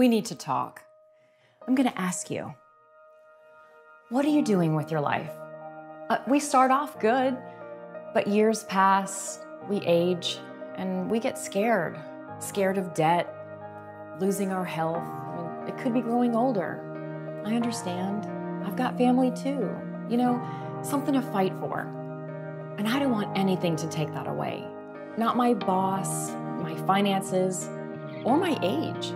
we need to talk. I'm gonna ask you, what are you doing with your life? We start off good, but years pass, we age, and we get scared. Scared of debt, losing our health. It could be growing older. I understand. I've got family too. You know, something to fight for. And I don't want anything to take that away. Not my boss, my finances, or my age.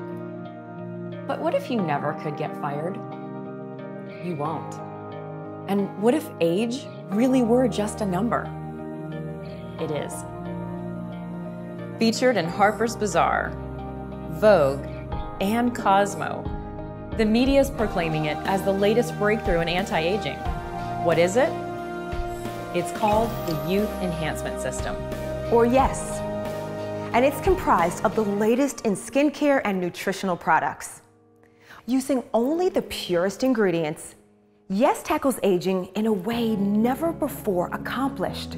But what if you never could get fired? You won't. And what if age really were just a number? It is. Featured in Harper's Bazaar, Vogue, and Cosmo, the media's proclaiming it as the latest breakthrough in anti-aging. What is it? It's called the Youth Enhancement System, or YES. And it's comprised of the latest in skincare and nutritional products. Using only the purest ingredients, YES tackles aging in a way never before accomplished.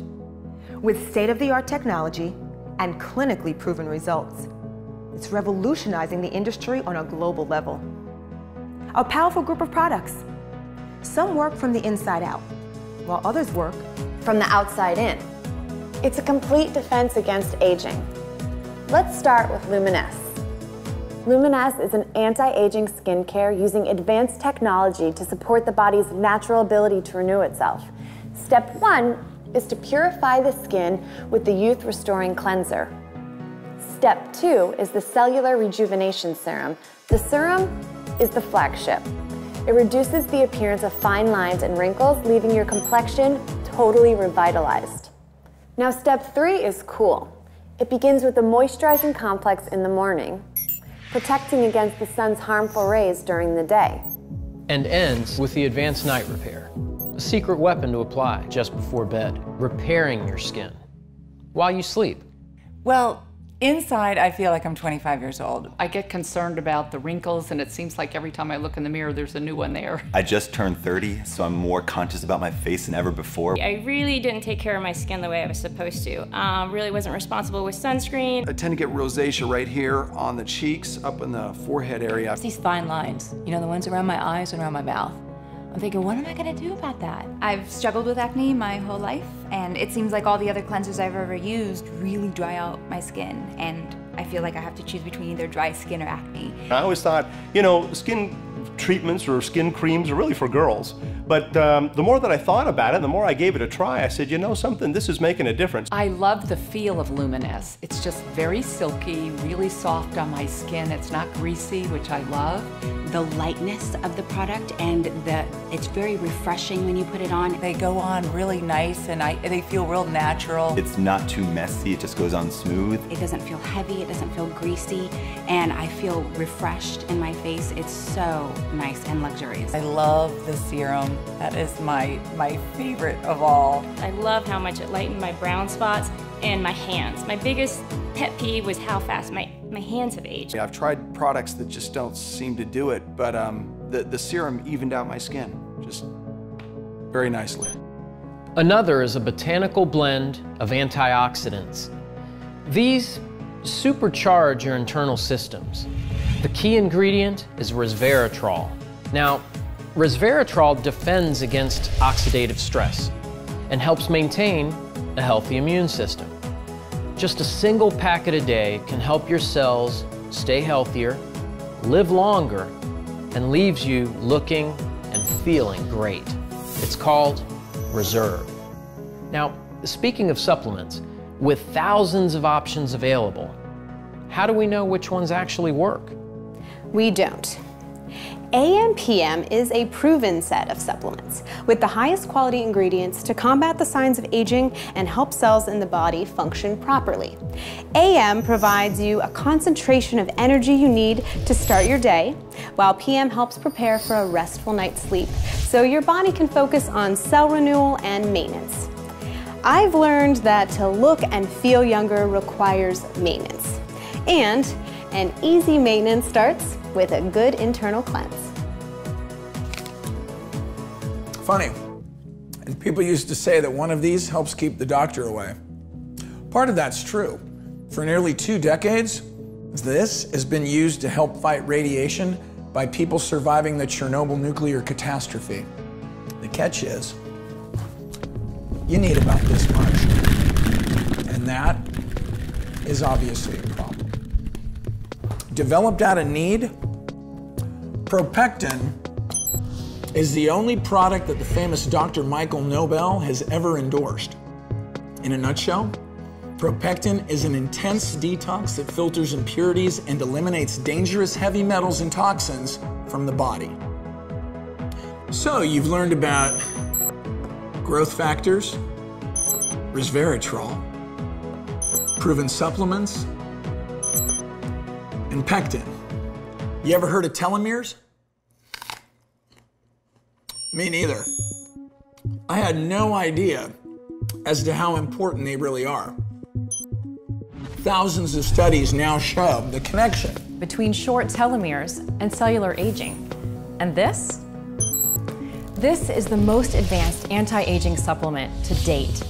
With state-of-the-art technology and clinically proven results, it's revolutionizing the industry on a global level. A powerful group of products. Some work from the inside out, while others work from the outside in. It's a complete defense against aging. Let's start with Jeunesse. Jeunesse is an anti-aging skincare using advanced technology to support the body's natural ability to renew itself. Step 1 is to purify the skin with the Youth Restoring Cleanser. Step 2 is the Cellular Rejuvenation Serum. The serum is the flagship. It reduces the appearance of fine lines and wrinkles, leaving your complexion totally revitalized. Now, step 3 is cool. It begins with the moisturizing complex in the morning, protecting against the sun's harmful rays during the day. And ends with the advanced night repair, a secret weapon to apply just before bed, repairing your skin while you sleep. Well, inside, I feel like I'm 25 years old. I get concerned about the wrinkles, and it seems like every time I look in the mirror, there's a new one there. I just turned 30, so I'm more conscious about my face than ever before. I really didn't take care of my skin the way I was supposed to. Really wasn't responsible with sunscreen. I tend to get rosacea right here on the cheeks, up in the forehead area. It's these fine lines, you know, the ones around my eyes and around my mouth. I'm thinking, what am I gonna do about that? I've struggled with acne my whole life, and it seems like all the other cleansers I've ever used really dry out my skin, and I feel like I have to choose between either dry skin or acne. I always thought, you know, skin treatments or skin creams are really for girls. But the more that I thought about it, the more I gave it a try, I said, you know something, this is making a difference. I love the feel of Jeunesse. It's just very silky, really soft on my skin. It's not greasy, which I love. The lightness of the product, and it's very refreshing when you put it on. They go on really nice, and they feel real natural. It's not too messy, it just goes on smooth. It doesn't feel heavy, it doesn't feel greasy, and I feel refreshed in my face. It's so nice and luxurious. I love the serum. That is my favorite of all. I love how much it lightened my brown spots and my hands. My biggest pet peeve was how fast my hands have aged. I've tried products that just don't seem to do it, but the serum evened out my skin just very nicely. Another is a botanical blend of antioxidants. These supercharge your internal systems. The key ingredient is resveratrol. Now, resveratrol defends against oxidative stress and helps maintain a healthy immune system. Just a single packet a day can help your cells stay healthier, live longer, and leaves you looking and feeling great. It's called Reserve. Now, speaking of supplements, with thousands of options available, how do we know which ones actually work? We don't. AM/PM is a proven set of supplements with the highest quality ingredients to combat the signs of aging and help cells in the body function properly. AM provides you a concentration of energy you need to start your day, while PM helps prepare for a restful night's sleep so your body can focus on cell renewal and maintenance. I've learned that to look and feel younger requires maintenance, and an easy maintenance starts with a good internal cleanse. Funny, people used to say that one of these helps keep the doctor away. Part of that's true. For nearly 2 decades, This has been used to help fight radiation by people surviving the Chernobyl nuclear catastrophe. The catch is, you need about this much. And that is obviously a problem. Developed out of need, Propectin is the only product that the famous Dr. Michael Nobel has ever endorsed. In a nutshell, Propectin is an intense detox that filters impurities and eliminates dangerous heavy metals and toxins from the body. So you've learned about growth factors, resveratrol, proven supplements, and pectin. You ever heard of telomeres? Me neither. I had no idea as to how important they really are. Thousands of studies now show the connection between short telomeres and cellular aging. And this? This is the most advanced anti-aging supplement to date.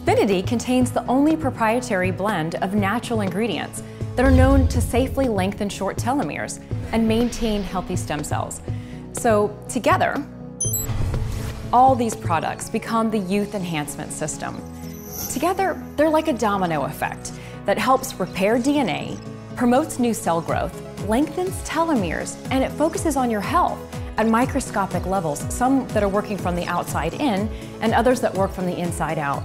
Finity contains the only proprietary blend of natural ingredients that are known to safely lengthen short telomeres and maintain healthy stem cells. So together, all these products become the youth enhancement system. Together, they're like a domino effect that helps repair DNA, promotes new cell growth, lengthens telomeres, and it focuses on your health at microscopic levels, some that are working from the outside in and others that work from the inside out.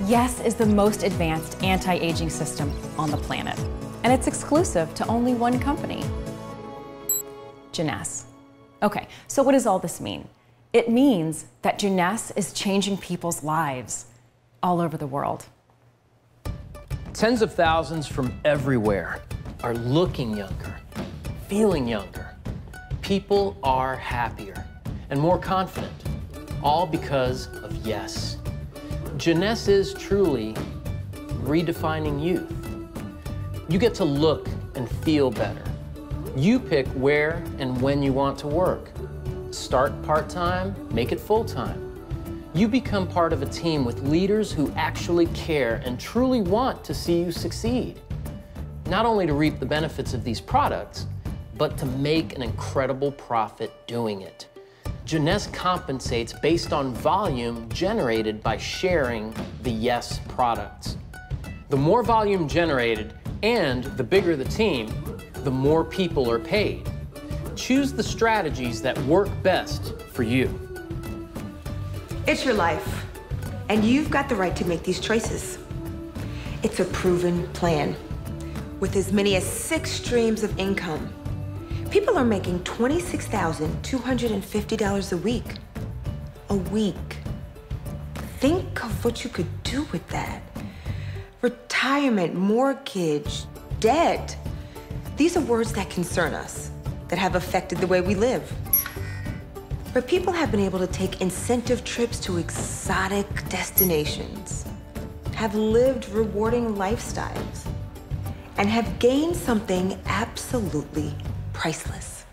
Yes is the most advanced anti-aging system on the planet, and it's exclusive to only one company, Jeunesse. Okay, so what does all this mean? It means that Jeunesse is changing people's lives all over the world. Tens of thousands from everywhere are looking younger, feeling younger. People are happier and more confident, all because of Yes. Jeunesse is truly redefining youth. You get to look and feel better. You pick where and when you want to work. Start part-time, make it full-time. You become part of a team with leaders who actually care and truly want to see you succeed. Not only to reap the benefits of these products, but to make an incredible profit doing it. Jeunesse compensates based on volume generated by sharing the Yes products. The more volume generated and the bigger the team, the more people are paid. Choose the strategies that work best for you. It's your life, and you've got the right to make these choices. It's a proven plan. With as many as 6 streams of income, people are making $26,250 a week. A week. Think of what you could do with that. Retirement, mortgage, debt. These are words that concern us, that have affected the way we live. But people have been able to take incentive trips to exotic destinations, have lived rewarding lifestyles, and have gained something absolutely priceless.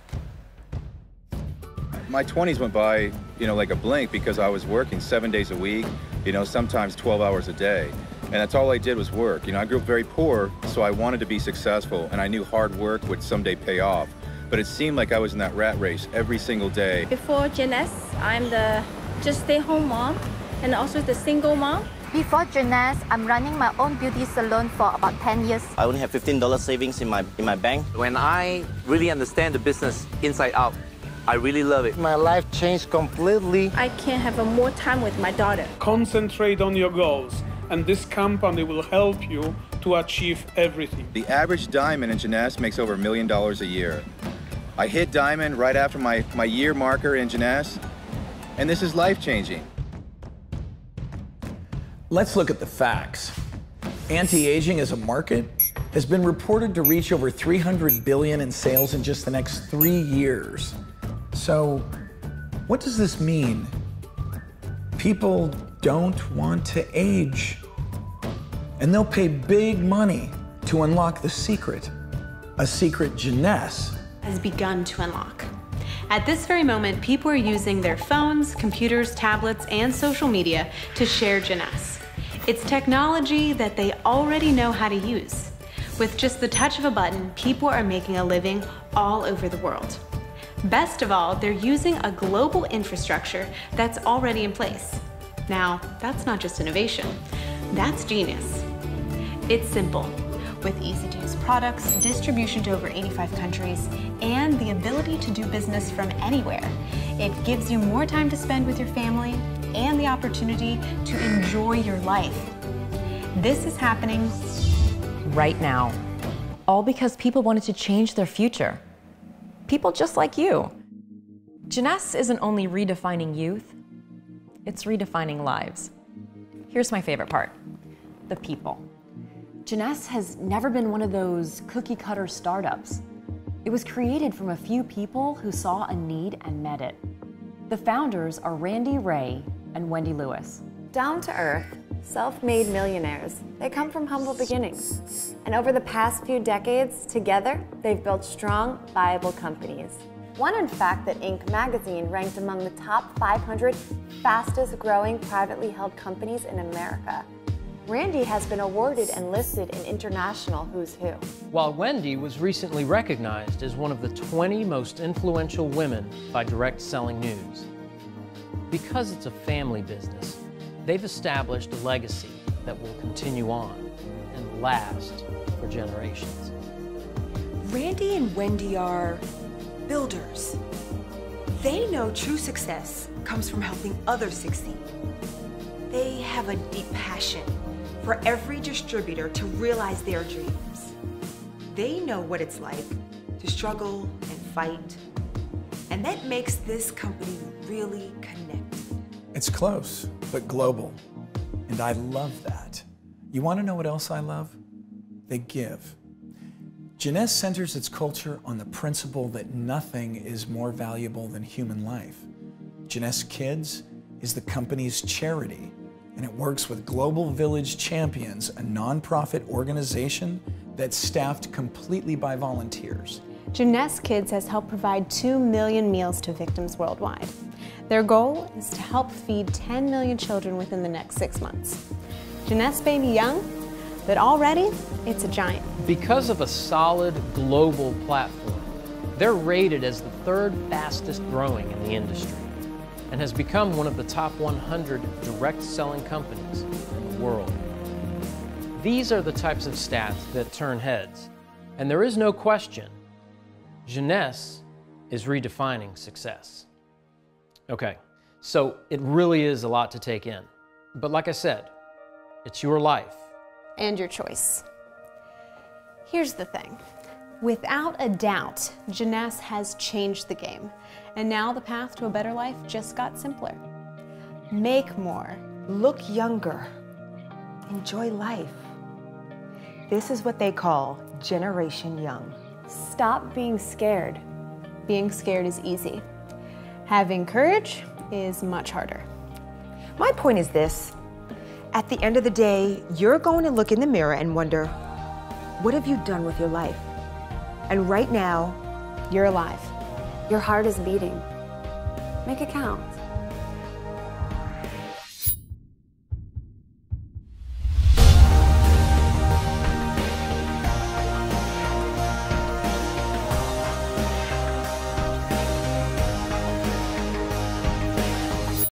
My 20s went by, like a blink because I was working 7 days a week, sometimes 12 hours a day. And that's all I did was work. I grew up very poor, so I wanted to be successful, and I knew hard work would someday pay off. But it seemed like I was in that rat race every single day. Before Jeunesse, I'm the just stay-home mom and also the single mom. Before Jeunesse, I'm running my own beauty salon for about 10 years. I only have $15 savings in my bank. When I really understand the business inside out, I really love it. My life changed completely. I can have more time with my daughter. Concentrate on your goals, and this company will help you to achieve everything. The average diamond in Jeunesse makes over $1 million a year. I hit diamond right after my year marker in Jeunesse, and this is life-changing. Let's look at the facts. Anti-aging as a market has been reported to reach over $300 billion in sales in just the next 3 years. So, what does this mean? People don't want to age, and they'll pay big money to unlock the secret, a secret Jeunesse has begun to unlock. At this very moment, people are using their phones, computers, tablets, and social media to share Jeunesse. It's technology that they already know how to use. With just the touch of a button, people are making a living all over the world. Best of all, they're using a global infrastructure that's already in place. Now, that's not just innovation, that's genius. It's simple. With easy-to-use products, distribution to over 85 countries, and the ability to do business from anywhere, it gives you more time to spend with your family and the opportunity to enjoy your life. This is happening right now, all because people wanted to change their future. People just like you. Jeunesse isn't only redefining youth, it's redefining lives. Here's my favorite part, the people. Jeunesse has never been one of those cookie-cutter startups. It was created from a few people who saw a need and met it. The founders are Randy Ray and Wendy Lewis. Down to earth, self-made millionaires. They come from humble beginnings. And over the past few decades, together, they've built strong, viable companies. One, in fact, that Inc. magazine ranked among the top 500 fastest growing privately held companies in America. Randy has been awarded and listed in international who's who. While Wendy was recently recognized as one of the 20 most influential women by Direct Selling News. Because it's a family business, they've established a legacy that will continue on and last for generations. Randy and Wendy are builders. They know true success comes from helping others succeed. They have a deep passion for every distributor to realize their dreams. They know what it's like to struggle and fight, and that makes this company really connected. It's close, but global, and I love that. You want to know what else I love? They give. Jeunesse centers its culture on the principle that nothing is more valuable than human life. Jeunesse Kids is the company's charity, and it works with Global Village Champions, a nonprofit organization that's staffed completely by volunteers. Jeunesse Kids has helped provide 2 million meals to victims worldwide. Their goal is to help feed 10 million children within the next 6 months. Jeunesse may be young, but already it's a giant. Because of a solid global platform, they're rated as the 3rd fastest growing in the industry and has become one of the top 100 direct selling companies in the world. These are the types of stats that turn heads, and there is no question, Jeunesse is redefining success. Okay, so it really is a lot to take in, but like I said, it's your life. And your choice. Here's the thing. Without a doubt, Jeunesse has changed the game, and now the path to a better life just got simpler. Make more. Look younger. Enjoy life. This is what they call Generation Young. Stop being scared. Being scared is easy. Having courage is much harder. My point is this. At the end of the day, you're going to look in the mirror and wonder, what have you done with your life? And right now, you're alive. Your heart is beating. Make it count.